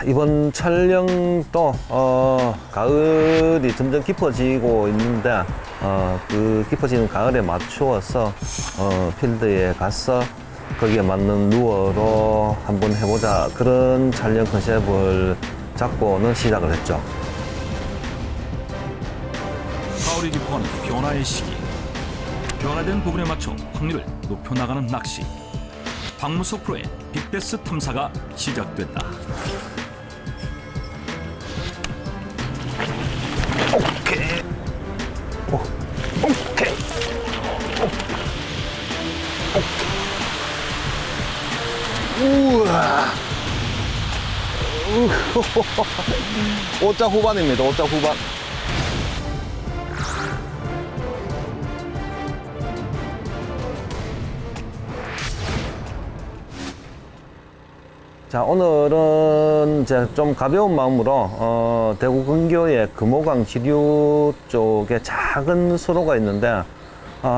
이번 촬영도 가을이 점점 깊어지고 있는데 그 깊어지는 가을에 맞추어서 필드에 가서 거기에 맞는 루어로 한번 해보자, 그런 촬영 컨셉을 잡고는 시작을 했죠. 가을이 깊어가는 변화의 시기, 변화된 부분에 맞춰 확률을 높여나가는 낚시. 박무석 프로의 빅베스 탐사가 시작된다. 오케이. 오케이. 우와. 5자 후반입니다. 5자 후반. 자, 오늘은 이제 좀 가벼운 마음으로 대구 근교의 금호강 지류 쪽에 작은 수로가 있는데,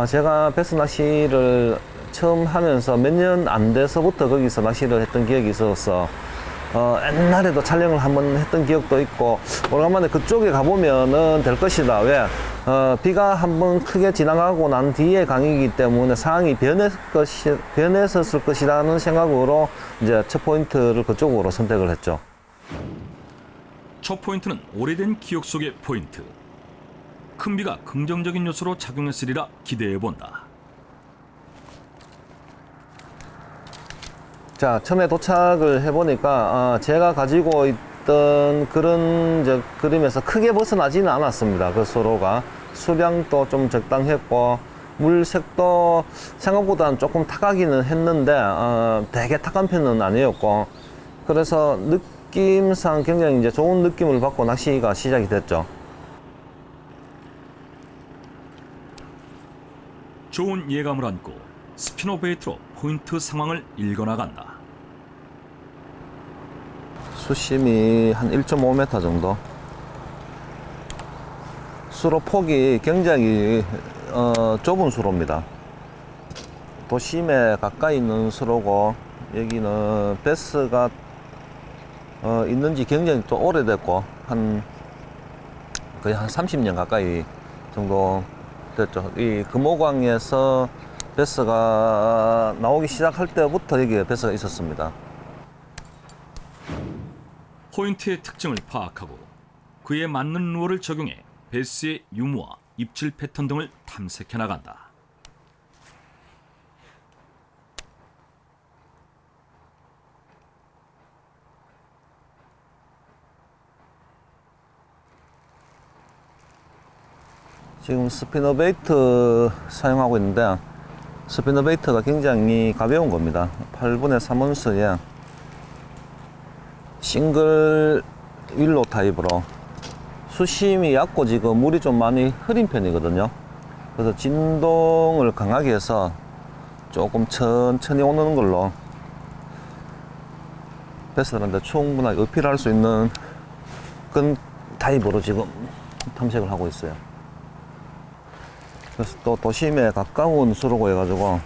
제가 베스 낚시를 처음 하면서 몇 년 안 돼서부터 거기서 낚시를 했던 기억이 있어서 옛날에도 촬영을 한번 했던 기억도 있고, 오래간만에 그쪽에 가보면은 될 것이다. 왜? 비가 한번 크게 지나가고 난 뒤에 강이기 때문에 상황이 변했었을 것이라는 생각으로 이제 첫 포인트를 그쪽으로 선택을 했죠. 첫 포인트는 오래된 기억 속의 포인트. 큰 비가 긍정적인 요소로 작용했으리라 기대해본다. 자, 처음에 도착을 해보니까 제가 가지고 있던 그런 이제 그림에서 크게 벗어나지는 않았습니다. 그 수로가 수량도 좀 적당했고 물색도 생각보다는 조금 탁하기는 했는데 되게 탁한 편은 아니었고, 그래서 느낌상 굉장히 이제 좋은 느낌을 받고 낚시가 시작이 됐죠. 좋은 예감을 안고 스피너 베이트로 포인트 상황을 읽어나간다. 수심이 한 1.5m 정도. 수로 폭이 굉장히 좁은 수로입니다. 도심에 가까이 있는 수로고, 여기는 베스가 있는지 굉장히 또 오래됐고 거의 한 30년 가까이 정도 됐죠. 이 금호강에서 베스가 나오기 시작할 때부터 여기에 베스가 있었습니다. 포인트의 특징을 파악하고 그에 맞는 루어를 적용해 베스의 유무와 입질 패턴 등을 탐색해 나간다. 지금 스피너 베이트 사용하고 있는데, 스피너 베이트가 굉장히 가벼운 겁니다. 8분의 3온스에 싱글 윌로 타입으로 수심이 얕고 지금 물이 좀 많이 흐린 편이거든요. 그래서 진동을 강하게 해서 조금 천천히 오는 걸로 베스들한테 충분하게 어필할 수 있는 그런 타입으로 지금 탐색을 하고 있어요. 그래서 또 도심에 가까운 수로고 해가지고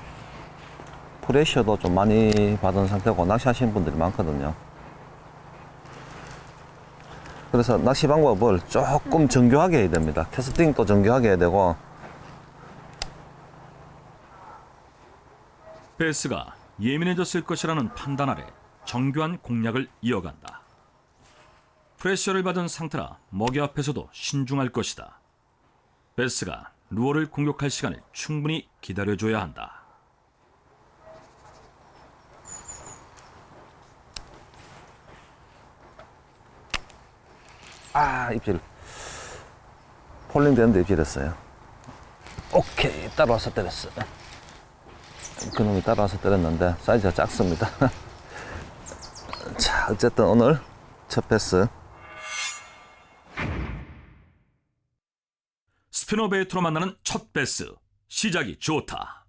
프레셔도 좀 많이 받은 상태고 낚시하시는 분들이 많거든요. 그래서 낚시 방법을 조금 정교하게 해야 됩니다. 캐스팅도 정교하게 해야 되고. 베스가 예민해졌을 것이라는 판단 아래 정교한 공략을 이어간다. 프레셔를 받은 상태라 먹이 앞에서도 신중할 것이다. 베스가 루어를 공격할 시간을 충분히 기다려줘야 한다. 입질. 폴링 되는데 입질했어요. 오케이. 따라와서 때렸어. 그놈이 따라와서 때렸는데 사이즈가 작습니다. 자, 어쨌든 오늘 첫 패스. 스피너 베이트로 만나는 첫 베스. 시작이 좋다.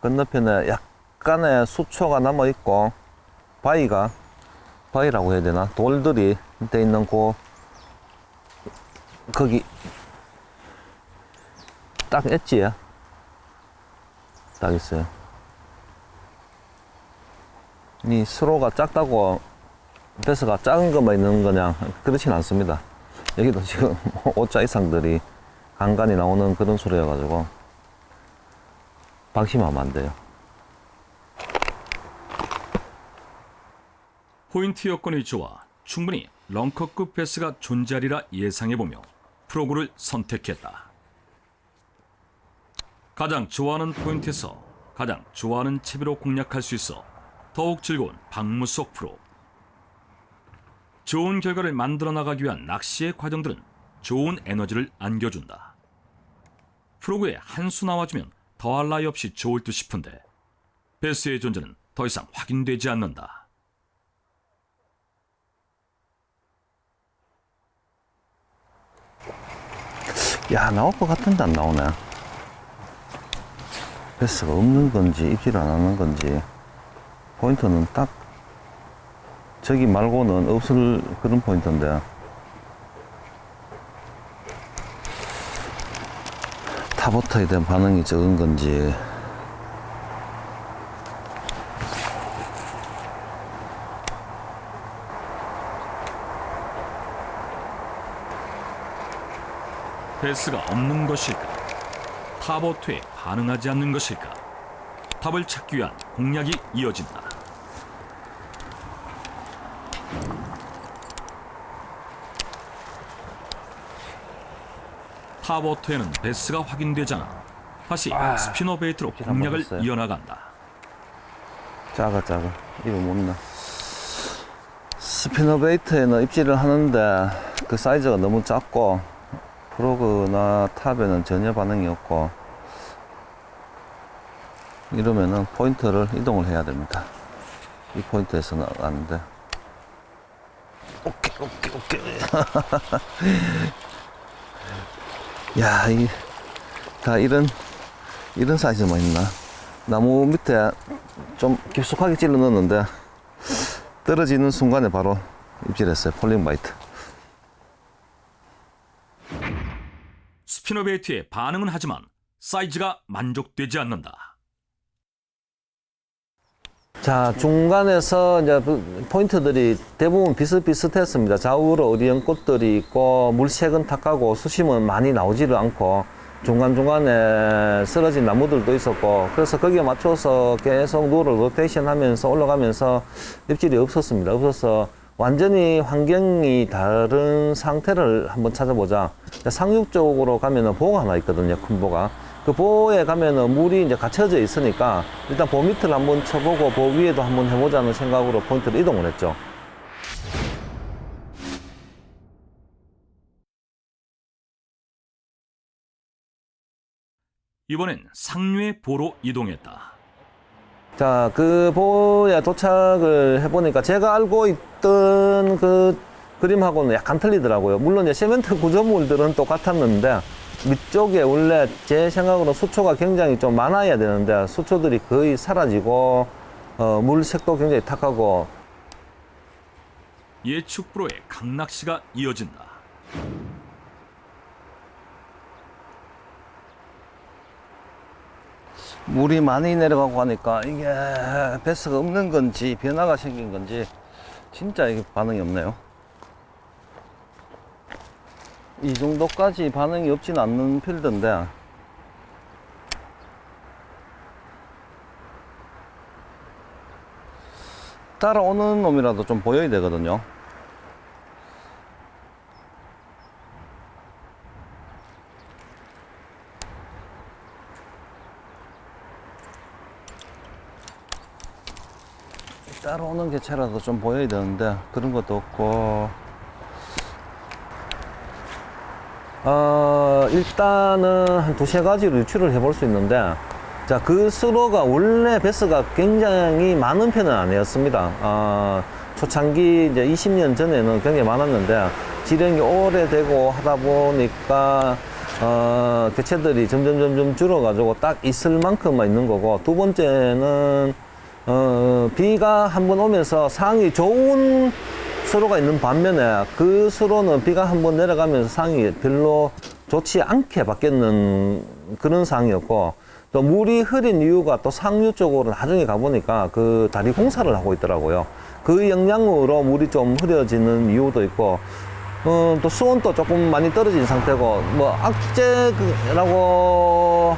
건너편에 약간의 수초가 남아있고, 바위라고 해야 되나? 돌들이 돼 있는 거기 딱 엣지에 딱 있어요. 이 수로가 작다고 배스가 작은 것만 있는 거냐, 그렇진 않습니다. 여기도 지금 5자 이상들이 간간히 나오는 그런 수로여가지고 방심하면 안 돼요. 포인트 여건이 좋아 충분히 런커급 배스가 존재하리라 예상해보며 프로그를 선택했다. 가장 좋아하는 포인트에서 가장 좋아하는 채비로 공략할 수 있어 더욱 즐거운 박무석 프로. 좋은 결과를 만들어 나가기 위한 낚시의 과정들은 좋은 에너지를 안겨준다. 프로그에 한 수 나와주면 더할 나위 없이 좋을 듯 싶은데 배스의 존재는 더 이상 확인되지 않는다. 야, 나올 것 같은데 안 나오네. 배스가 없는 건지 입질을 안 하는 건지. 포인트는 딱 저기 말고는 없을 그런 포인트인데 타버터에 대한 반응이 적은 건지. 배스가 없는 것일까? 타버트에 반응하지 않는 것일까? 답을 찾기 위한 공략이 이어진다. 타버트에는 배스가 확인되지 않아 다시 스피너 베이트로 공략을 했어요. 이어나간다. 작아. 이거 못 나. 스피너 베이트에는 입질을 하는데 그 사이즈가 너무 작고 프로그나 탑에는 전혀 반응이 없고 이러면은 포인트를 이동을 해야 됩니다. 이 포인트에서는 안 돼. 오케이. 야, 다 이런 사이즈만 있나? 나무 밑에 좀 깊숙하게 찔러 넣었는데 떨어지는 순간에 바로 입질했어요. 폴링 바이트. 스피너 베이트에 반응은 하지만 사이즈가 만족되지 않는다. 자, 중간에서 이제 포인트들이 대부분 비슷비슷했습니다. 좌우로 어리연 꽃들이 있고 물색은 탁하고 수심은 많이 나오지를 않고 중간중간에 쓰러진 나무들도 있었고 그래서 거기에 맞춰서 계속 누를 로테이션 하면서 올라가면서 입질이 없었습니다. 없어서 완전히 환경이 다른 상태를 한번 찾아보자. 상륙 쪽으로 가면은 보가 하나 있거든요. 큰 보가. 그 보에 가면은 물이 이제 갇혀져 있으니까 일단 보 밑을 한번 쳐보고 보 위에도 한번 해보자는 생각으로 포인트를 이동을 했죠. 이번엔 상류의 보로 이동했다. 자, 그 보에 도착을 해보니까 제가 알고 있던 그 그림하고는 약간 틀리더라고요. 물론 이제 세멘트 구조물들은 똑같았는데 밑쪽에 원래 제 생각으로 수초가 굉장히 좀 많아야 되는데 수초들이 거의 사라지고 물색도 굉장히 탁하고 예측 프로의 강낚시가 이어진다. 물이 많이 내려가고 하니까 이게 배스가 없는 건지 변화가 생긴 건지 진짜 이게 반응이 없네요. 이 정도까지 반응이 없진 않는 필드인데 따라오는 놈이라도 좀 보여야 되거든요. 따라오는 개체라도 좀 보여야 되는데 그런 것도 없고 일단은 한 두세 가지로 유출을 해볼 수 있는데 자, 그 수로가 원래 배스가 굉장히 많은 편은 아니었습니다. 초창기 이제 20년 전에는 굉장히 많았는데 지령이 오래되고 하다 보니까 개체들이 점점 줄어가지고 딱 있을 만큼만 있는 거고 두 번째는 비가 한번 오면서 상이 좋은 수로가 있는 반면에 그 수로는 비가 한번 내려가면서 상이 별로 좋지 않게 바뀌는 그런 상이었고 또 물이 흐린 이유가 또 상류 쪽으로 나중에 가보니까 그 다리 공사를 하고 있더라고요. 그 영향으로 물이 좀 흐려지는 이유도 있고, 또 수온도 조금 많이 떨어진 상태고, 뭐 악재라고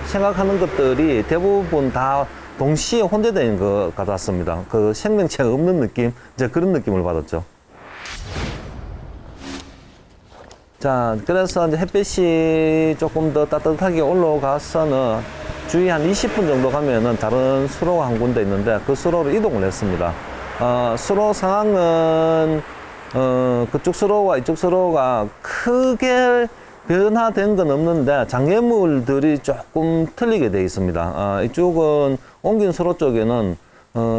생각하는 것들이 대부분 다 동시에 혼재되는 것 같았습니다. 그 생명체가 없는 느낌, 이제 그런 느낌을 받았죠. 자, 그래서 이제 햇빛이 조금 더 따뜻하게 올라가서는 주위 한 20분 정도 가면은 다른 수로가 한 군데 있는데 그 수로로 이동을 했습니다. 수로 상황은 그쪽 수로와 이쪽 수로가 크게 변화된 건 없는데 장애물들이 조금 틀리게 되어 있습니다. 이쪽은 옮긴 수로 쪽에는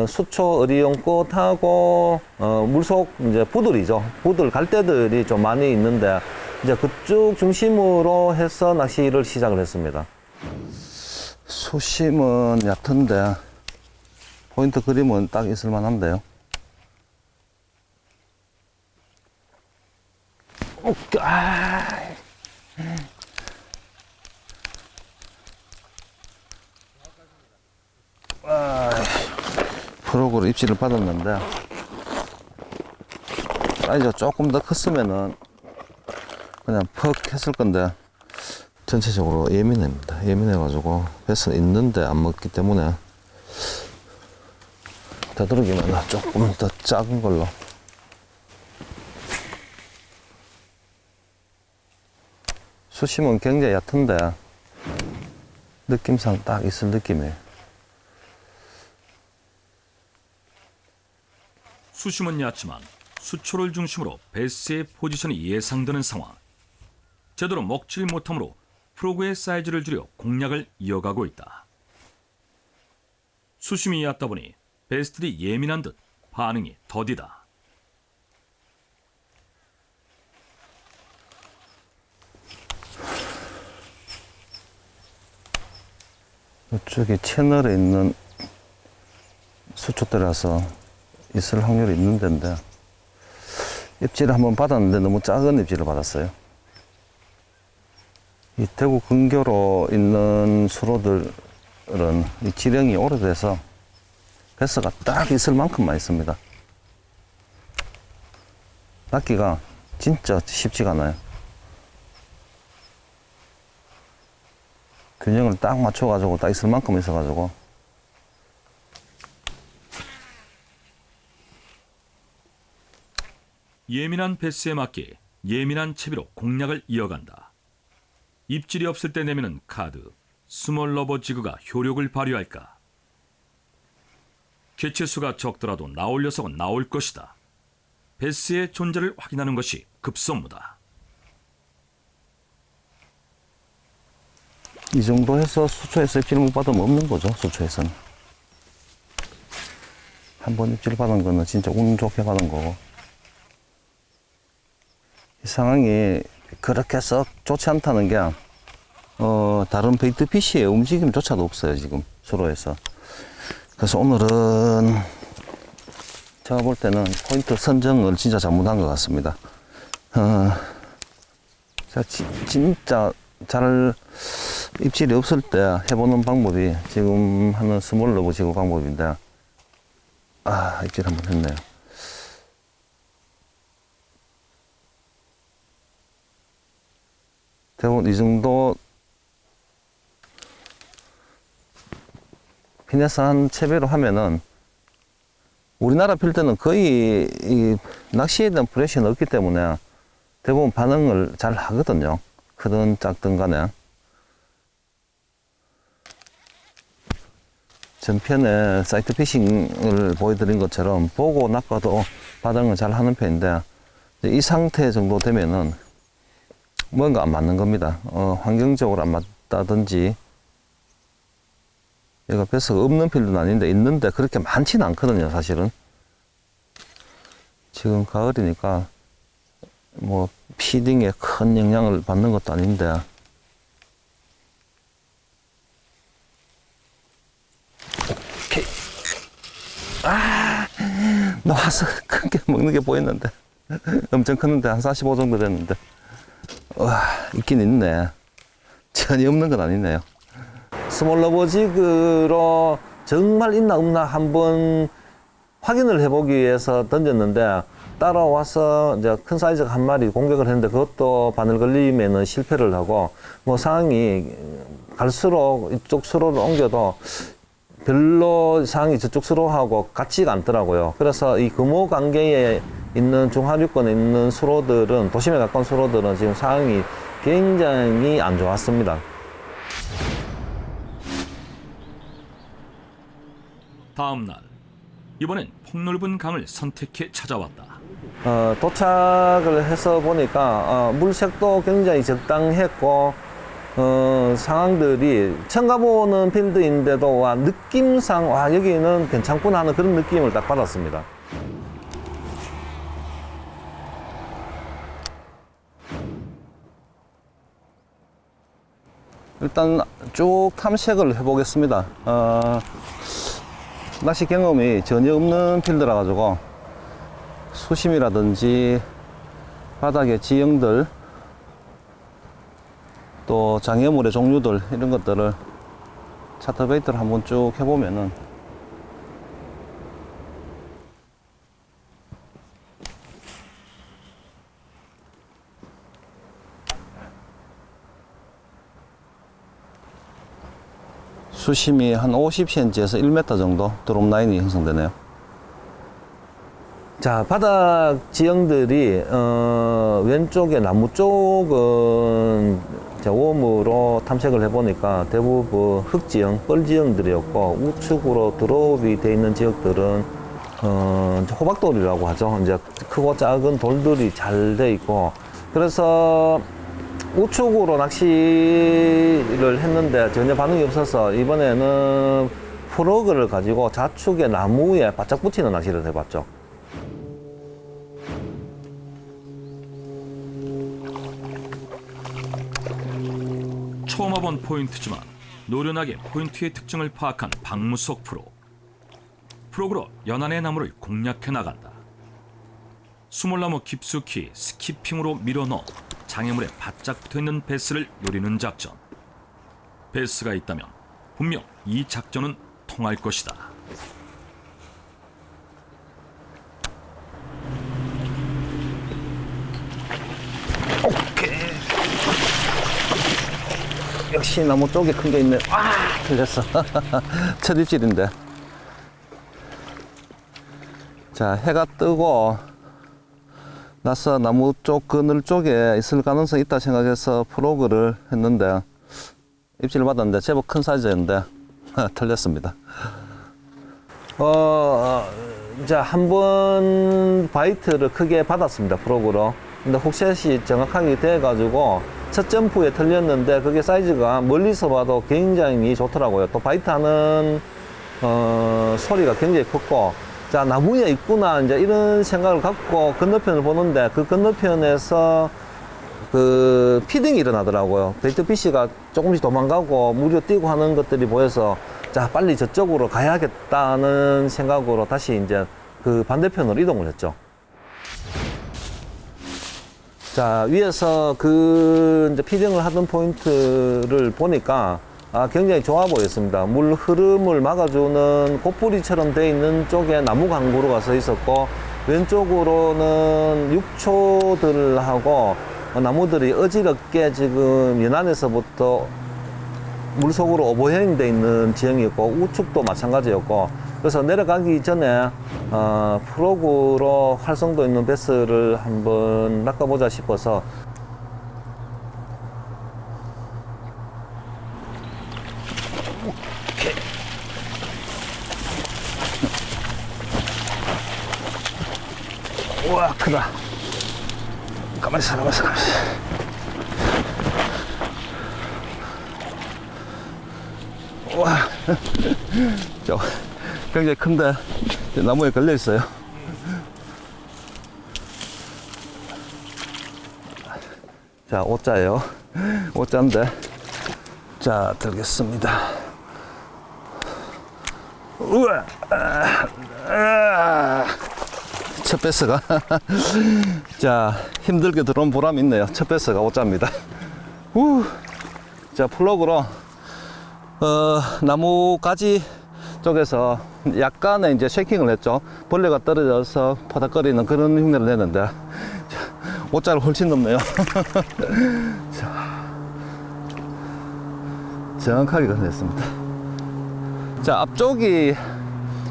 수초, 어리용꽃하고 물속 이제 부들이죠. 부들 갈대들이 좀 많이 있는데 이제 그쪽 중심으로 해서 낚시를 시작을 했습니다. 수심은 얕은데 포인트 그림은 딱 있을 만한데요. 프로그로 입질을 받았는데 사이즈가 조금 더 컸으면은 그냥 퍽 했을 건데 전체적으로 예민합니다. 예민해가지고 배스는 있는데 안 먹기 때문에 되도록이면 조금 더 작은 걸로. 수심은 굉장히 얕은데 느낌상 딱 있을 느낌이에요. 수심은 얕지만 수초를 중심으로 베스의 포지션이 예상되는 상황. 제대로 먹질 못하므로 프로그의 사이즈를 줄여 공략을 이어가고 있다. 수심이 얕다 보니 베스들이 예민한 듯 반응이 더디다. 이쪽에 채널에 있는 수초대라서 있을 확률이 있는 데인데 입질을 한번 받았는데 너무 작은 입질을 받았어요. 이 대구 근교로 있는 수로들은 이 지령이 오래돼서 배스가 딱 있을 만큼만 있습니다. 낚기가 진짜 쉽지가 않아요. 균형을 딱 맞춰가지고 딱 있을 만큼 있어가지고. 예민한 베스에 맞게 예민한 채비로 공략을 이어간다. 입질이 없을 때 내미는 카드, 스몰 러버 지그가 효력을 발휘할까? 개체수가 적더라도 나올 녀석은 나올 것이다. 베스의 존재를 확인하는 것이 급선무다. 이 정도 해서 수초에서 입질을 못 받으면 없는 거죠, 수초에서는. 한 번 입질 받은 거는 진짜 운 좋게 받은 거고. 이 상황이 그렇게 썩 좋지 않다는 게, 다른 베이트 피쉬의 움직임조차도 없어요, 지금, 수로에서. 그래서 오늘은 제가 볼 때는 포인트 선정을 진짜 잘못한 것 같습니다. 제가 진짜 잘 입질이 없을 때 해보는 방법이 지금 하는 스몰 러브 지구 방법인데, 입질 한번 했네요. 대부분 이 정도 피네스한 채비로 하면은 우리나라 필 때는 거의 이 낚시에 대한 프레셔는 없기 때문에 대부분 반응을 잘 하거든요. 크든 작든 간에. 전편에 사이트 피싱을 보여드린 것처럼 보고 낚아도 반응을 잘 하는 편인데 이 상태 정도 되면은 뭔가 안 맞는 겁니다. 환경적으로 안 맞다든지 얘가 배스가 없는 필드는 아닌데 있는데 그렇게 많지는 않거든요, 사실은. 지금 가을이니까 뭐 피딩에 큰 영향을 받는 것도 아닌데 오케이. 나와서 큰 게 먹는 게 보였는데 엄청 컸는데 한 45 정도 됐는데 있긴 있네. 전혀 없는 건 아니네요. 스몰러버직으로 정말 있나 없나 한번 확인을 해보기 위해서 던졌는데 따라와서 이제 큰 사이즈가 한 마리 공격을 했는데 그것도 바늘 걸림에는 실패를 하고 뭐 상황이 갈수록 이쪽 수로를 옮겨도 별로 상황이 저쪽 수로하고 같지가 않더라고요. 그래서 이 금호 관계에 있는 중하류권에 있는 수로들은 도심에 가까운 수로들은 지금 상황이 굉장히 안 좋았습니다. 다음 날 이번엔 폭넓은 강을 선택해 찾아왔다. 도착을 해서 보니까 물색도 굉장히 적당했고 상황들이 처음 가보는 필드인데도 와 느낌상 와 여기는 괜찮구나 하는 그런 느낌을 딱 받았습니다. 일단 쭉 탐색을 해보겠습니다. 낚시 경험이 전혀 없는 필드라 가지고 수심이라든지 바닥의 지형들 또 장애물의 종류들 이런 것들을 차트베이트를 한번 쭉 해보면은 수심이 한 50cm에서 1m 정도 드롭 라인이 형성되네요. 자, 바닥 지형들이 왼쪽에 나무 쪽은 웜으로 탐색을 해보니까 대부분 흙지형, 뻘지형들이었고 우측으로 드롭이 되어 있는 지역들은 호박돌이라고 하죠. 이제 크고 작은 돌들이 잘 돼 있고 그래서 우측으로 낚시를 했는데 전혀 반응이 없어서 이번에는 프로그를 가지고 좌측에 나무에 바짝 붙이는 낚시를 해봤죠. 처음 와본 포인트지만 노련하게 포인트의 특징을 파악한 박무석 프로. 프로그로 연안의 나무를 공략해 나간다. 수몰나무 깊숙이 스키핑으로 밀어넣어 장애물에 바짝 붙어있는 베스를 노리는 작전. 베스가 있다면 분명 이 작전은 통할 것이다. 오케이. 역시 나무 쪽에 큰 게 있네. 아, 틀렸어. 첫 입질인데. 자, 해가 뜨고 나서 나무 쪽 그늘 쪽에 있을 가능성이 있다 생각해서 프로그를 했는데 입질을 받았는데 제법 큰 사이즈였는데 틀렸습니다. 이제 한 번 바이트를 크게 받았습니다, 프로그로. 근데 훅셋이 정확하게 돼가지고 첫 점프에 틀렸는데 그게 사이즈가 멀리서 봐도 굉장히 좋더라고요. 또 바이트하는 소리가 굉장히 컸고, 자, 나무에 있구나 이제 이런 생각을 갖고 건너편을 보는데 그 건너편에서 그 피딩이 일어나더라고요. 베이트피쉬가 조금씩 도망가고 무려 뛰고 하는 것들이 보여서 자, 빨리 저쪽으로 가야겠다는 생각으로 다시 이제 그 반대편으로 이동을 했죠. 자, 위에서 그 이제 피딩을 하던 포인트를 보니까 굉장히 좋아 보였습니다. 물 흐름을 막아주는 꽃뿌리처럼 돼 있는 쪽에 나무 강구루가 서 있었고, 왼쪽으로는 육초들하고 나무들이 어지럽게 지금 연안에서부터 물속으로 오버헤잉 돼 있는 지형이었고, 우측도 마찬가지였고, 그래서 내려가기 전에 프로그로 활성도 있는 베스를 한번 낚아보자 싶어서 우와, 크다. 가만히 있어. 우와. 저, 굉장히 큰데 나무에 걸려 있어요. 자, 5자예요. 5자인데, 자, 들겠습니다. 우와. 첫 베스가 자, 힘들게 들어온 보람이 있네요. 첫 베스가 5자입니다. 자, 플러그로 나무 가지 쪽에서 약간의 이제 쉐이킹을 했죠. 벌레가 떨어져서 퍼닥거리는 그런 흉내를 내는데, 옷자를 훨씬 넘네요. 자, 정확하게 건졌습니다. 자, 앞쪽이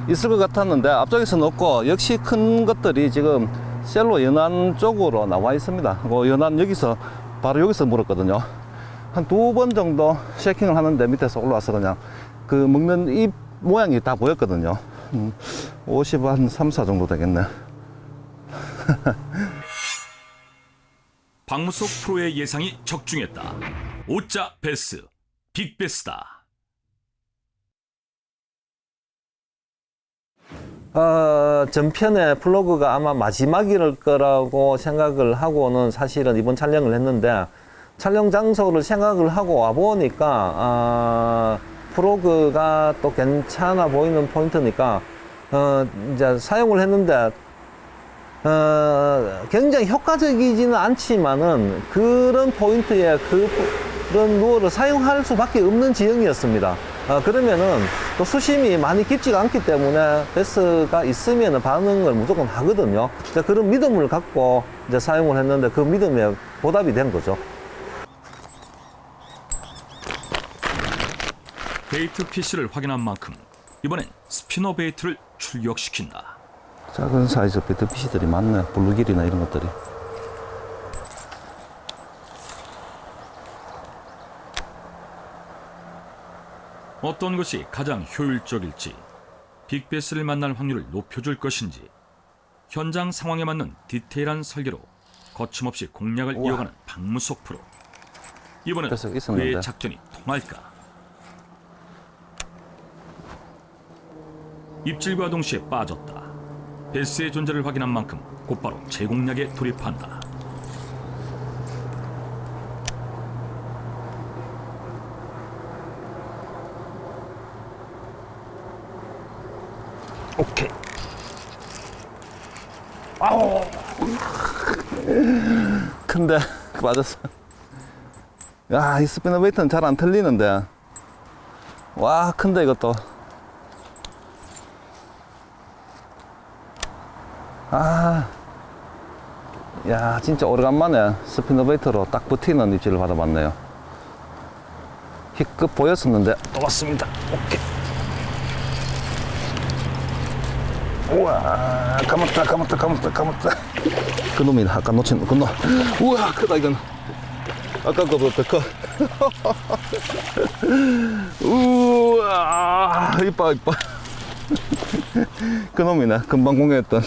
있을 것 같았는데 앞쪽에서는 없고, 역시 큰 것들이 지금 셀로 연안 쪽으로 나와 있습니다. 연안 여기서 바로 여기서 물었거든요. 한 2번 정도 쉐이킹을 하는데 밑에서 올라와서 그냥 그 먹는 잎 모양이 다 보였거든요. 50 한 3, 4 정도 되겠네. 박무석 프로의 예상이 적중했다. 오자 베스, 빅베스다. 전편의 플로그가 아마 마지막일 거라고 생각을 하고는 사실은 이번 촬영을 했는데, 촬영 장소를 생각을 하고 와 보니까 프로그가 또 괜찮아 보이는 포인트니까 이제 사용을 했는데 굉장히 효과적이지는 않지만은 그런 포인트에 그런 루어를 사용할 수밖에 없는 지형이었습니다. 그러면은 또 수심이 많이 깊지가 않기 때문에 베스가 있으면 반응을 무조건 하거든요. 이제 그런 믿음을 갖고 이제 사용을 했는데 그 믿음에 보답이 된 거죠. 베이트 피쉬를 확인한 만큼 이번엔 스피너 베이트를 출격시킨다. 작은 사이즈 베이트 피쉬들이 많네. 블루길이나 이런 것들이. 어떤 것이 가장 효율적일지, 빅베스를 만날 확률을 높여줄 것인지, 현장 상황에 맞는 디테일한 설계로 거침없이 공략을 우와. 이어가는 박무석 프로. 이번엔 베스가 있었는데. 그의 작전이 통할까? 입질과 동시에 빠졌다. 베스의 존재를 확인한 만큼 곧바로 재공략에 돌입한다. 오케이. 아우. 근데 맞았어. 야, 이 스피너 베이트는 잘 안 틀리는데. 와, 큰데 이것도. 야, 진짜 오래간만에 스피너 베이트로 딱 버티는 입질을 받아봤네요. 희끗 보였었는데 또 왔습니다. 오케이. 우와, 감았다. 그놈이다. 아까 놓친 그놈. 우와, 크다 이건. 아까 거보다 더 커. 우와, 이뻐. 그놈이네. 금방 공개했던.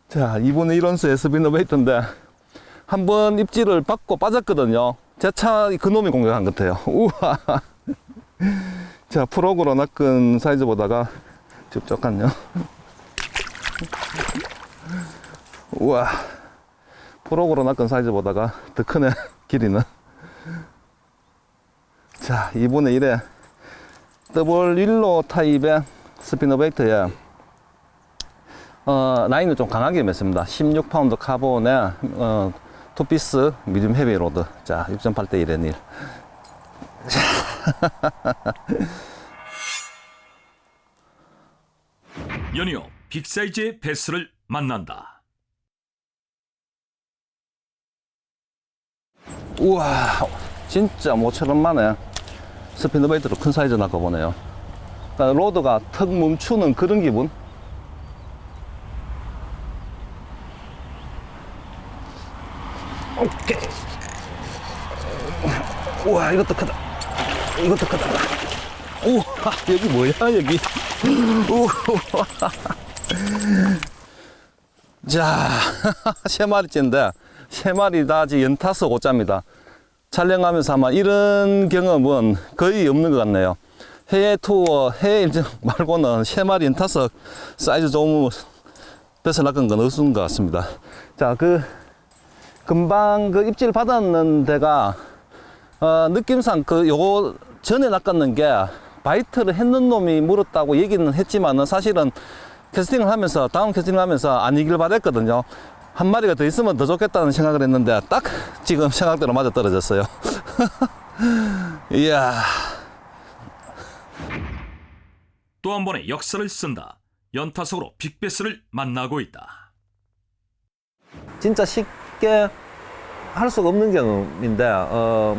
자, 2분의 1원수의 스피너 베이트인데 한번 입질을 받고 빠졌거든요. 제 차 그놈이 공격한 것 같아요. 우와. 자, 프로그로 낚은 사이즈보다가 쭉 우와, 프로그로 낚은 사이즈보다가 더 크네. 길이는. 자, 2분의 1에 더블 윌로 타입의 스피너 베이트에 라인을 좀 강하게 맸습니다. 16파운드 카본에 투피스 미디움 헤비 로드. 자, 6.8대 1의 1. 연이어 빅사이즈의 베스를 만난다. 우와, 진짜 모처럼 만에 스피너 베이트로 큰 사이즈 낚아보네요. 로드가 턱 멈추는 그런 기분. 오케이. 우와, 이것도 크다. 우와, 여기 뭐야, 여기. 우와. 자, 3마리째인데 3마리 다 아직 연타스 오자입니다. 촬영하면서 아마 이런 경험은 거의 없는 것 같네요. 해외 투어, 해외 일정 말고는 3마리 연타스 사이즈 좋은 배서 낚은 건 없는 것 같습니다. 자, 금방 입질 받았는 데가, 느낌상 요거 전에 낚았는 게 바이트를 했는 놈이 물었다고 얘기는 했지만은 사실은 다음 캐스팅을 하면서 아니길 바랬거든요. 한 마리가 더 있으면 더 좋겠다는 생각을 했는데 딱 지금 생각대로 맞아 떨어졌어요. 이야. 또 한 번의 역사를 쓴다. 연타석으로 빅베스를 만나고 있다. 진짜 쉽게 할 수가 없는 경험인데,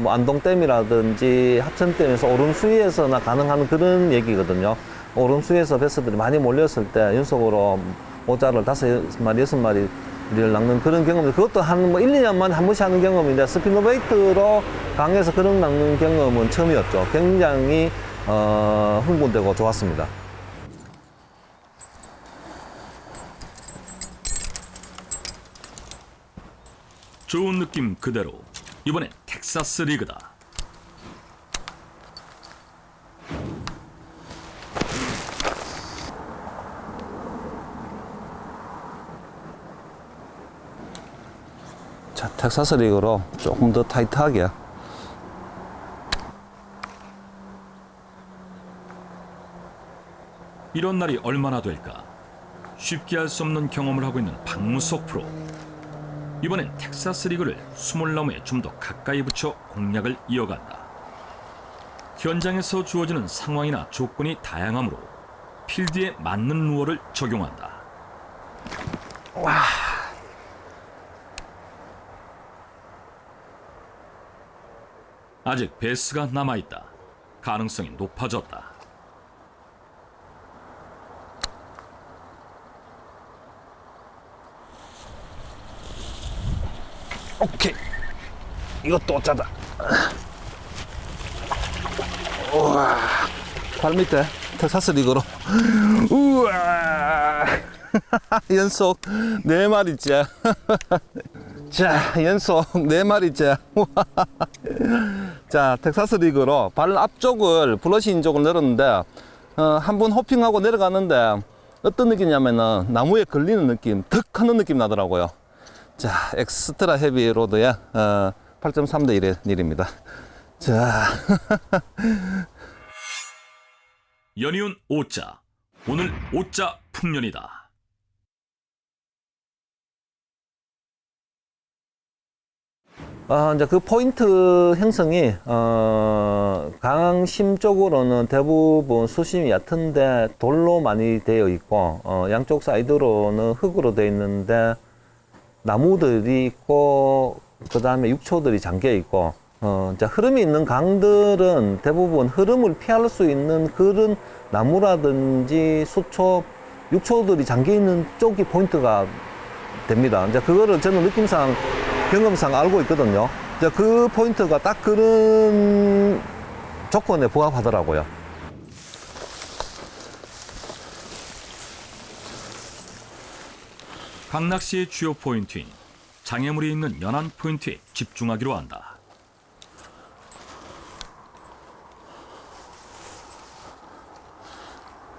뭐 안동댐이라든지 합천댐에서 오름수위에서나 가능한 그런 얘기거든요. 오름수위에서 베스들이 많이 몰렸을 때 연속으로 모자를 5마리, 6마리를 낚는 그런 경험이, 그것도 한 뭐 1, 2년 만에 한 번씩 하는 경험인데, 스피너베이트로 강에서 그런 낚는 경험은 처음이었죠. 굉장히 흥분되고 좋았습니다. 좋은 느낌 그대로. 이번엔 텍사스 리그다. 자, 텍사스 리그로 조금 더 타이트하게. 이런 날이 얼마나 될까? 쉽게 할 수 없는 경험을 하고 있는 박무석 프로. 이번엔 텍사스 리그를 수몰나무에 좀 더 가까이 붙여 공략을 이어간다. 현장에서 주어지는 상황이나 조건이 다양하므로 필드에 맞는 루어를 적용한다. 아직 베스가 남아있다. 가능성이 높아졌다. 오케이. 이것도 짜다. 우와. 발 밑에 텍사스 리그로. 우와. 연속 4마리째. 자, 연속 4마리째. 자, 텍사스 리그로 발 앞쪽을 브러쉬인 쪽을 내렸는데, 한 번 호핑하고 내려가는데 어떤 느낌이냐면은 나무에 걸리는 느낌, 턱 하는 느낌 나더라고요. 자, 엑스트라 헤비 로드의 8.3대 1의 일입니다. 자. 연이은 5자. 오늘 5자 풍년이다. 이제 그 포인트 형성이, 강심 쪽으로는 대부분 수심이 얕은데 돌로 많이 되어 있고, 양쪽 사이드로는 흙으로 되어 있는데, 나무들이 있고, 그 다음에 육초들이 잠겨 있고, 이제 흐름이 있는 강들은 대부분 흐름을 피할 수 있는 그런 나무라든지 수초, 육초들이 잠겨 있는 쪽이 포인트가 됩니다. 이제 그거를 저는 느낌상, 경험상 알고 있거든요. 이제 그 포인트가 딱 그런 조건에 부합하더라고요. 강낚시의 주요 포인트인 장애물이 있는 연안 포인트에 집중하기로 한다.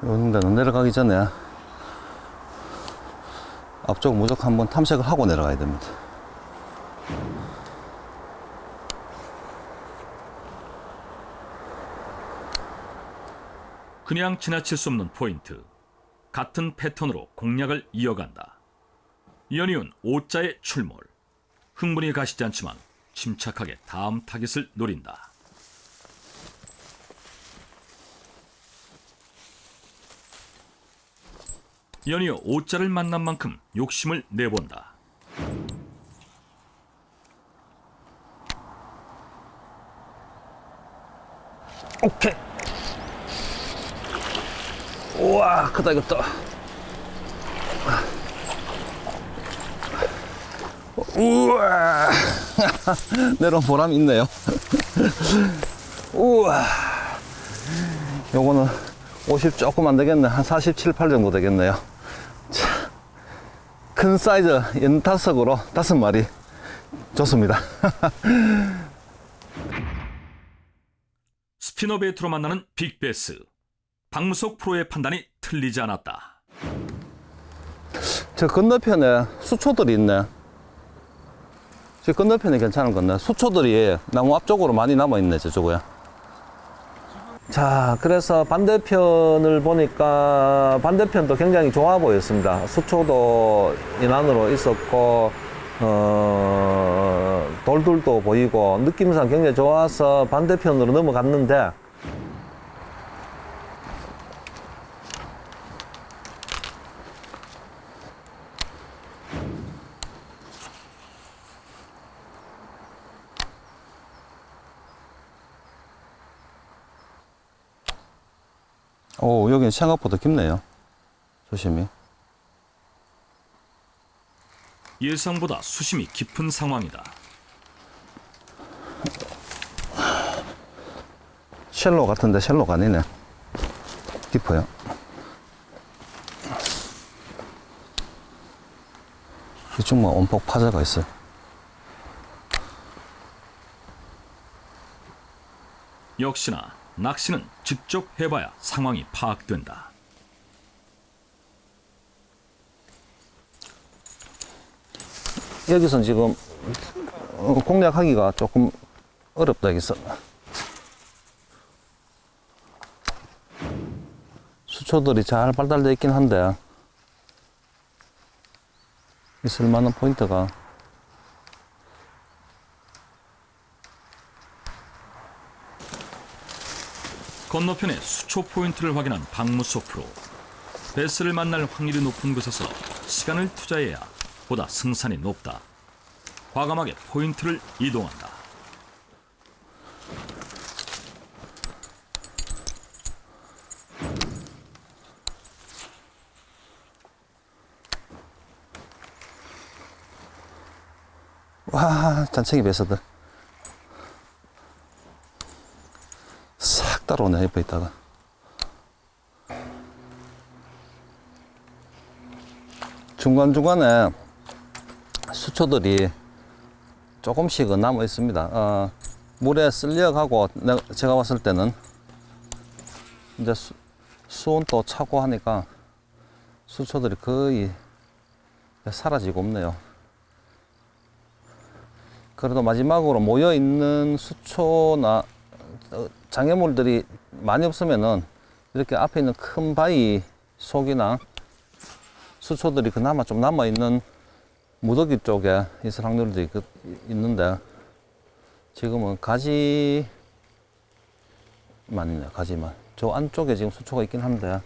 이런 데는 내려가기 전에 앞쪽 무조건 한번 탐색을 하고 내려가야 됩니다. 그냥 지나칠 수 없는 포인트. 같은 패턴으로 공략을 이어간다. 연이은 5자의 출몰. 흥분이 가시지 않지만 침착하게 다음 타깃을 노린다. 연이어 5자를 만난 만큼 욕심을 내본다. 오케이. 우와, 크다 이것도. 우와. 내려온 보람이 있네요. 우와. 요거는 50 조금 안 되겠네. 한 47, 8 정도 되겠네요. 자, 큰 사이즈 연타석으로 5마리 좋습니다. 스피너베이트로 만나는 빅베스. 박무석 프로의 판단이 틀리지 않았다. 저 건너편에 수초들이 있네. 저 건너편이 괜찮은 건데 수초들이 나무 앞쪽으로 많이 남아있네. 저쪽에 자, 그래서 반대편을 보니까 반대편도 굉장히 좋아 보였습니다. 수초도 인안으로 있었고, 돌들도 보이고, 느낌상 굉장히 좋아서 반대편으로 넘어갔는데, 오, 여기는 생각보다 깊네요. 조심히. 예상보다 수심이 깊은 상황이다. 쉘로 같은데 쉘로가 아니네. 깊어요. 이쪽 뭐 원폭 파자가 있어요. 역시나 낚시는 직접 해봐야 상황이 파악된다. 여기선 지금 공략하기가 조금 어렵다 여기서. 수초들이 잘 발달되어 있긴 한데 있을 만한 포인트가 건너편에 수초 포인트를 확인한 박무소 프로. 베스를 만날 확률이 높은 곳에서 시간을 투자해야 보다 승산이 높다. 과감하게 포인트를 이동한다. 와, 잔챙이 배서들 싹 따라오네. 옆에 있다가 중간중간에 수초들이 조금씩은 남아 있습니다. 물에 쓸려가고 제가 봤을 때는 이제 수온도 차고 하니까 수초들이 거의 사라지고 없네요. 그래도 마지막으로 모여 있는 수초나 장애물들이 많이 없으면은 이렇게 앞에 있는 큰 바위 속이나 수초들이 그나마 좀 남아 있는 무더기 쪽에 있을 확률도 있는데 지금은 가지만 있네요. 가지만. 저 안쪽에 지금 수초가 있긴 한데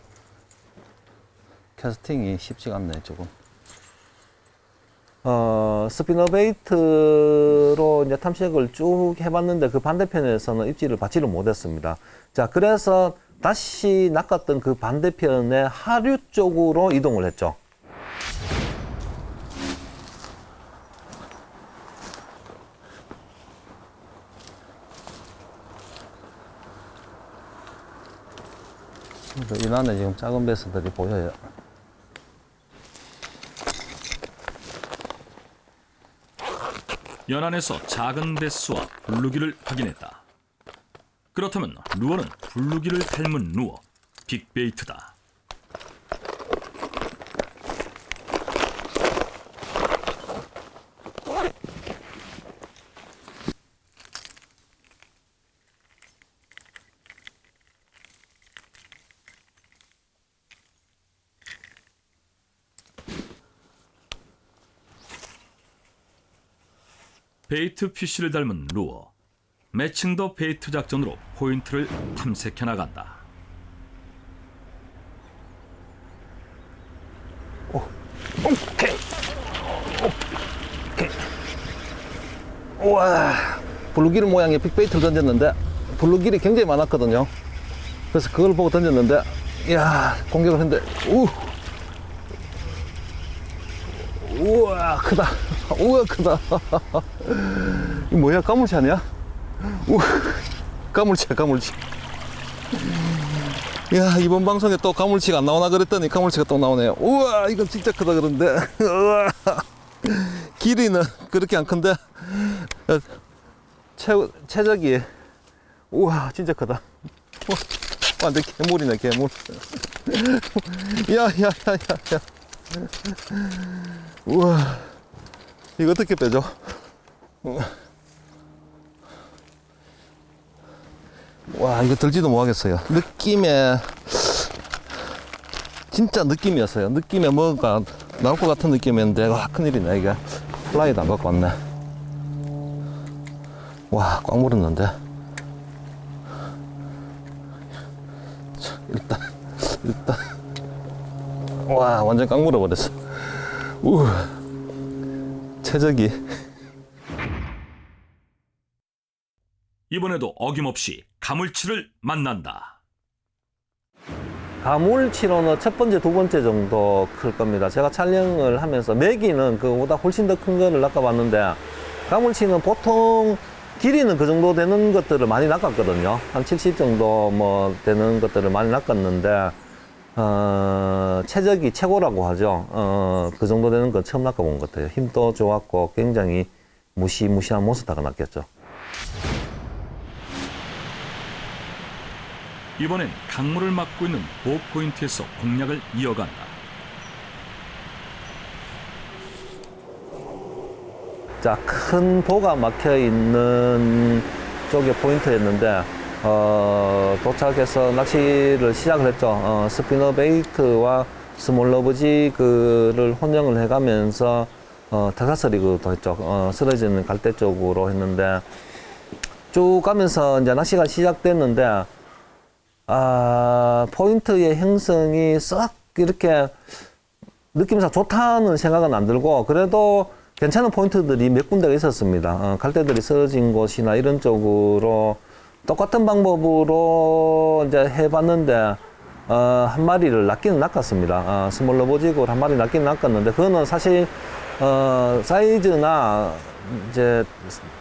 캐스팅이 쉽지가 않네 조금. 스피너베이트로 이제 탐색을 쭉 해봤는데 그 반대편에서는 입질을 받지를 못했습니다. 자, 그래서 다시 낚았던 그 반대편의 하류 쪽으로 이동을 했죠. 이 안에 지금 작은 배스들이 보여요. 연안에서 작은 베스와 블루기를 확인했다. 그렇다면 루어는 블루기를 닮은 루어, 빅베이트다. 베이트 피쉬를 닮은 루어, 매칭 더 베이트 작전으로 포인트를 탐색해 나간다. 오케이. 오케이. 우와. 블루길 모양의 빅베이트를 던졌는데 블루길이 굉장히 많았거든요. 그래서 그걸 보고 던졌는데 이야, 공격을 했는데 우와 크다. 우와 크다. 이 뭐야, 가물치 아니야? 우와, 가물치야 가물치. 야, 이번 방송에 또 가물치가 안 나오나 그랬더니 가물치가 또 나오네요. 우와, 이건 진짜 크다 그런데. 우와. 길이는 그렇게 안 큰데 체적이 우와 진짜 크다. 완전 괴물이네 괴물. 야야야야야. 우와, 이거 어떻게 빼죠? 와, 이거 들지도 못하겠어요. 느낌에, 진짜 느낌이었어요. 느낌에 뭐가 나올 것 같은 느낌이었는데, 와, 큰일이네. 이게 플라이도 안 갖고 왔네. 와, 꽉 물었는데. 자, 일단. 와, 완전 꽉 물어버렸어. 최적이. 이번에도 어김없이 가물치를 만난다. 가물치로는 첫 번째, 두 번째 정도 클 겁니다. 제가 촬영을 하면서 메기는 그보다 훨씬 더 큰 거를 낚아봤는데, 가물치는 보통 길이는 그 정도 되는 것들을 많이 낚았거든요. 한 70 정도 뭐 되는 것들을 많이 낚았는데, 최적이 최고라고 하죠. 그 정도 되는 건 처음 낚아본 것 같아요. 힘도 좋았고 굉장히 무시무시한 몬스터가 낚였죠. 이번엔 강물을 막고 있는 보호 포인트에서 공략을 이어간다. 자, 큰 보가 막혀 있는 쪽에 포인트였는데, 도착해서 낚시를 시작을 했죠. 스피너 베이트와 스몰 러브지그를 혼용을 해가면서, 텍사스 리그도 했죠. 쓰러지는 갈대 쪽으로 했는데, 쭉 가면서 이제 낚시가 시작됐는데, 포인트의 형성이 썩 이렇게 느낌상 좋다는 생각은 안 들고, 그래도 괜찮은 포인트들이 몇 군데가 있었습니다. 갈대들이 쓰러진 곳이나 이런 쪽으로 똑같은 방법으로 이제 해봤는데, 한 마리를 낚기는 낚았습니다. 스몰 러브지그를 한 마리 낚기는 낚았는데, 그거는 사실, 사이즈나 이제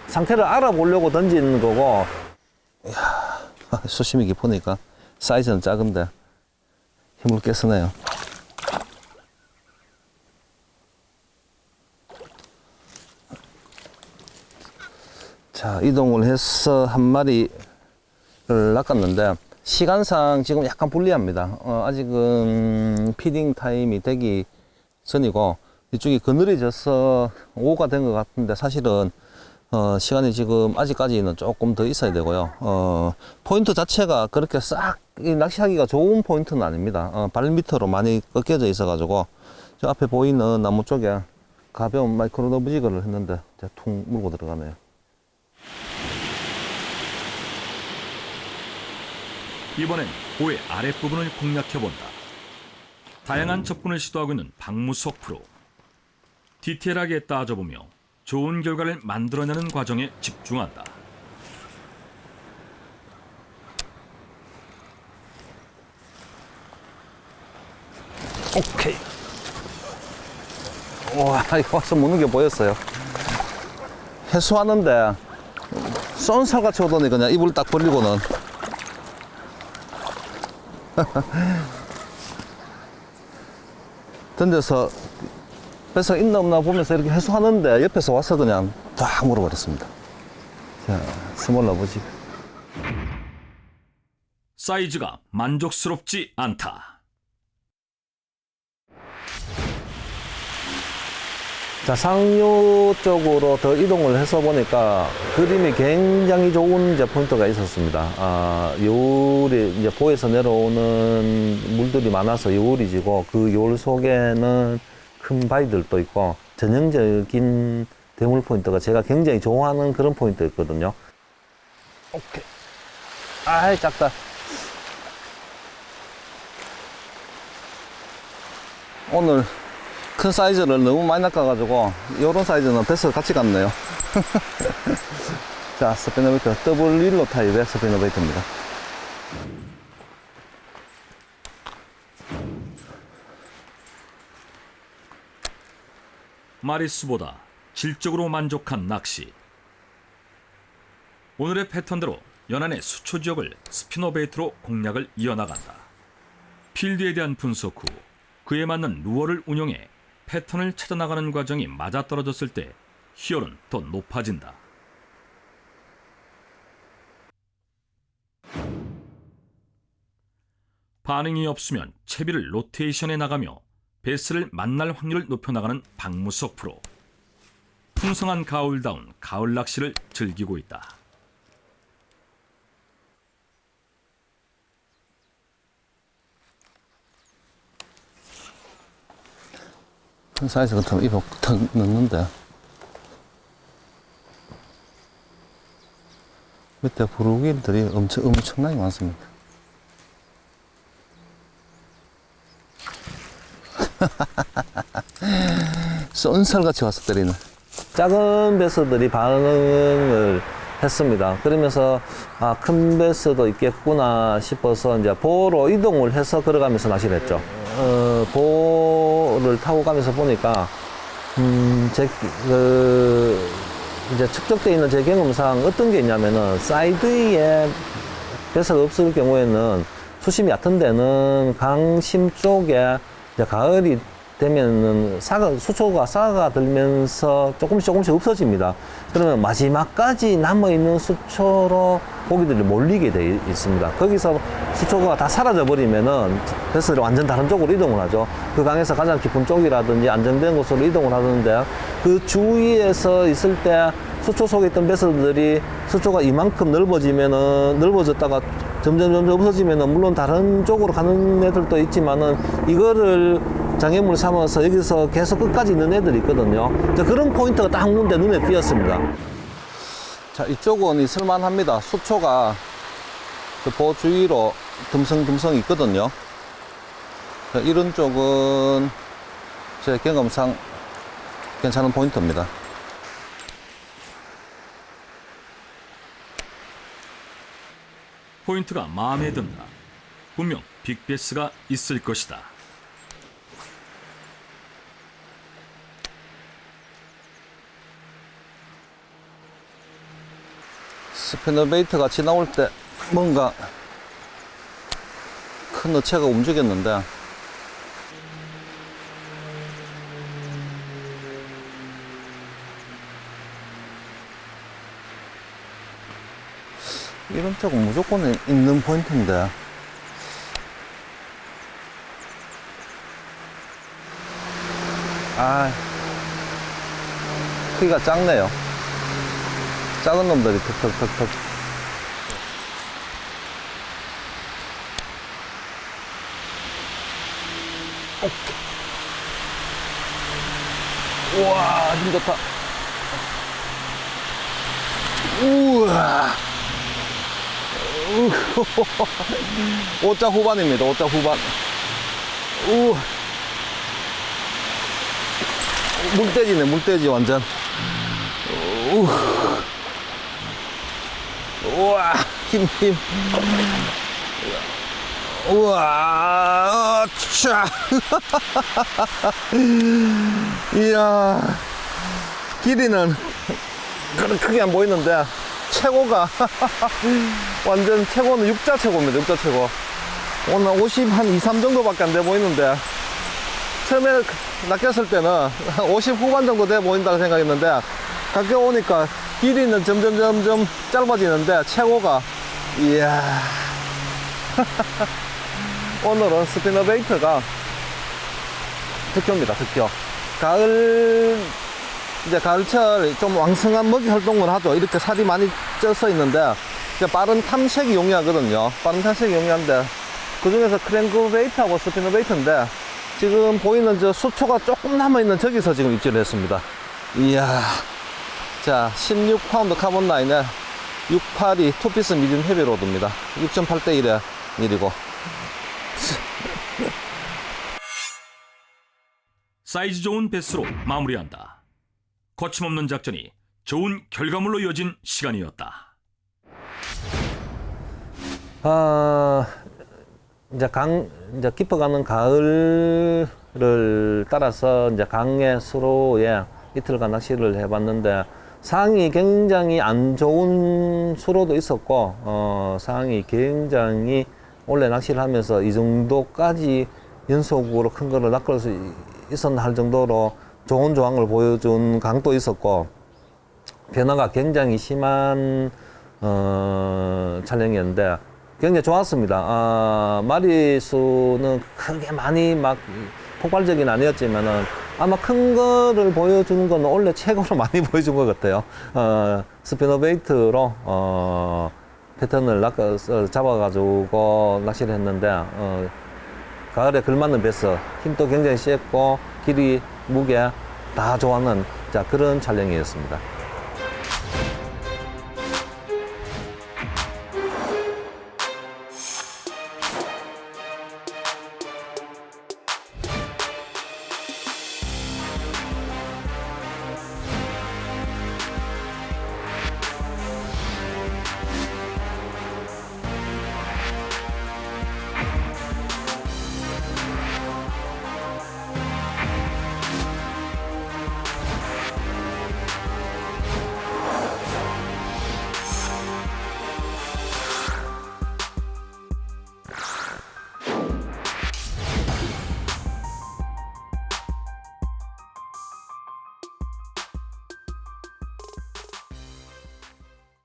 상태를 알아보려고 던지는 거고. 수심이 깊으니까 사이즈는 작은데 힘을 꽤 쓰네요. 자, 이동을 해서 한 마리를 낚았는데 시간상 지금 약간 불리합니다. 아직은 피딩 타임이 되기 전이고 이쪽이 그늘해져서 오후가 된 것 같은데 사실은 시간이 지금 아직까지는 조금 더 있어야 되고요. 포인트 자체가 그렇게 싹 낚시하기가 좋은 포인트는 아닙니다. 발 밑으로 많이 꺾여져 있어가지고 저 앞에 보이는 나무 쪽에 가벼운 마이크로 너브지그를 했는데 퉁 물고 들어가네요. 이번엔 보의 아랫부분을 공략해본다. 다양한 접근을 시도하고 있는 박무석 프로. 디테일하게 따져보며 좋은 결과를 만들어내는 과정에 집중한다. 오케이. 와, 이거 와서 무는 게 보였어요. 해수하는데 쏜 살같이 오더니 그냥 입을 딱 벌리고는 던져서 뱃속 있나 없나 보면서 이렇게 해수하는데 옆에서 와서 그냥 딱 물어버렸습니다. 자, 스몰 러브지그. 사이즈가 만족스럽지 않다. 자, 상류 쪽으로 더 이동을 해서 보니까 그림이 굉장히 좋은 이제 포인트가 있었습니다. 요울이 이제 보에서 내려오는 물들이 많아서 요울이 지고 그 요울 속에는 큰 바위들도 있고 전형적인 대물 포인트가 제가 굉장히 좋아하는 그런 포인트였거든요. 오케이. 아이, 작다. 오늘 큰 사이즈를 너무 많이 낚아가지고 요런 사이즈는 뱃속 같이 갔네요. 자, 스피너베이트 더블 릴로 타입의 스피너베이트입니다. 마리수보다 질적으로 만족한 낚시. 오늘의 패턴대로 연안의 수초 지역을 스피너베이트로 공략을 이어나간다. 필드에 대한 분석 후 그에 맞는 루어를 운용해 패턴을 찾아나가는 과정이 맞아떨어졌을 때 희열은 더 높아진다. 반응이 없으면 채비를 로테이션해 나가며 베스를 만날 확률을 높여나가는 박무석 프로. 풍성한 가을다운 가을 낚시를 즐기고 있다. 큰 사이즈 같으면 입에 탁 넣는데 밑에 부르기들이 엄청나게 많습니다. 쏜살같이 와서 때리는. 작은 베스들이 반응을 했습니다. 그러면서 큰 베스도 있겠구나 싶어서 이제 보로 이동을 해서 걸어가면서 낚시를 했죠. 보를 타고 가면서 보니까 이제 축적되어 있는 제 경험상 어떤 게 있냐면은 사이드에 배스가 없을 경우에는 수심이 얕은 데는 강심 쪽에 이제 가을이 되면은 수초가 싹아 들면서 조금씩 없어집니다. 그러면 마지막까지 남아있는 수초로 고기들이 몰리게 되어 있습니다. 거기서 수초가 다 사라져 버리면은 배스를 완전 다른 쪽으로 이동을 하죠. 그 강에서 가장 깊은 쪽이라든지 안정된 곳으로 이동을 하는데 그 주위에서 있을 때 수초 속에 있던 배스들이 수초가 이만큼 넓어졌다가 점점 없어지면은 물론 다른 쪽으로 가는 애들도 있지만은 이거를 장애물 삼아서 여기서 계속 끝까지 있는 애들이 있거든요. 그런 포인트가 딱 한 군데 눈에 띄었습니다. 자, 이쪽은 있을만합니다. 수초가 보 주위로 듬성듬성 있거든요. 자, 이런 쪽은 제 경험상 괜찮은 포인트입니다. 포인트가 마음에 든다. 분명 빅베스가 있을 것이다. 스피너베이트 같이 나올 때 뭔가 큰 어체가 움직였는데 이런 쪽은 무조건 있는 포인트인데 크기가 작네요. 작은 놈들이 턱턱턱턱. 우와, 힘 좋다. 우와. 5자 후반입니다. 5자 후반. 우와. 물돼지네, 물돼지 완전. 우와, 힘. 우와, 차. 이야, 길이는 그렇게 크게 안 보이는데, 최고가, 완전 최고는 6자 최고입니다, 6자 최고. 오늘 50, 한 2, 3 정도밖에 안 돼 보이는데, 처음에 낚였을 때는 50 후반 정도 돼 보인다고 생각했는데, 가까이 오니까 길이는 점점 짧아지는데, 최고가, 이야. 오늘은 스피너베이트가 특효입니다, 특효. 이제 가을철 좀 왕성한 먹이 활동을 하죠. 이렇게 살이 많이 쪄서 있는데, 빠른 탐색이 용이하거든요. 빠른 탐색이 용이한데, 그 중에서 크랭크베이트하고 스피너베이트인데, 지금 보이는 저 수초가 조금 남아있는 저기서 지금 입질을 했습니다. 이야. 자, 16파운드 카본 라인에 682 투피스 미디움 헤비 로드입니다. 6.8대 1의 일이고. 사이즈 좋은 베스로 마무리한다. 거침없는 작전이 좋은 결과물로 이어진 시간이었다. 이제 깊어가는 가을을 따라서 이제 강의 수로에 이틀간 낚시를 해봤는데, 상황이 굉장히 안 좋은 수로도 있었고, 상황이 굉장히 원래 낚시를 하면서 이 정도까지 연속으로 큰 거를 낚을 수 있었나 할 정도로 좋은 조항을 보여준 강도 있었고, 변화가 굉장히 심한 촬영이었는데 굉장히 좋았습니다. 마리수는 크게 많이 막 폭발적인 아니었지만은 아마 큰 거를 보여주는 건 원래 최고로 많이 보여준 것 같아요. 스피너베이트로 패턴을 잡아가지고 낚시를 했는데, 가을에 걸맞는 베스, 힘도 굉장히 셌고 길이 무게 다 좋아하는 자, 그런 촬영이었습니다.